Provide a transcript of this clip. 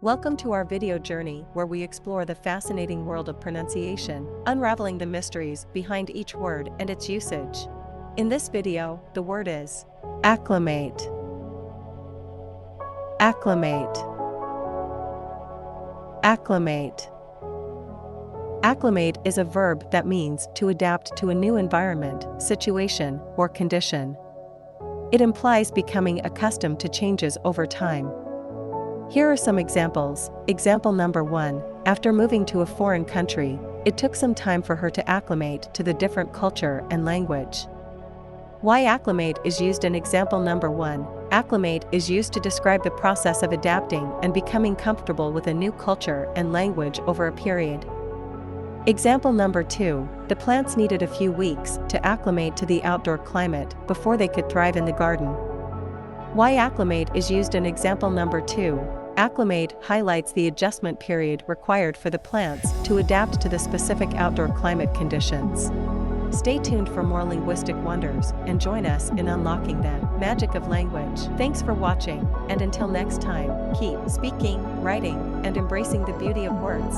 Welcome to our video journey where we explore the fascinating world of pronunciation, unraveling the mysteries behind each word and its usage. In this video, the word is acclimate. Acclimate. Acclimate. Acclimate is a verb that means to adapt to a new environment, situation, or condition. It implies becoming accustomed to changes over time. Here are some examples. Example number 1. After moving to a foreign country, it took some time for her to acclimate to the different culture and language. Why acclimate is used in example number 1. Acclimate is used to describe the process of adapting and becoming comfortable with a new culture and language over a period. Example number 2. The plants needed a few weeks to acclimate to the outdoor climate before they could thrive in the garden. Why acclimate is used in example number 2. Acclimate highlights the adjustment period required for the plants to adapt to the specific outdoor climate conditions. Stay tuned for more linguistic wonders and join us in unlocking the magic of language. Thanks for watching, and until next time, keep speaking, writing, and embracing the beauty of words.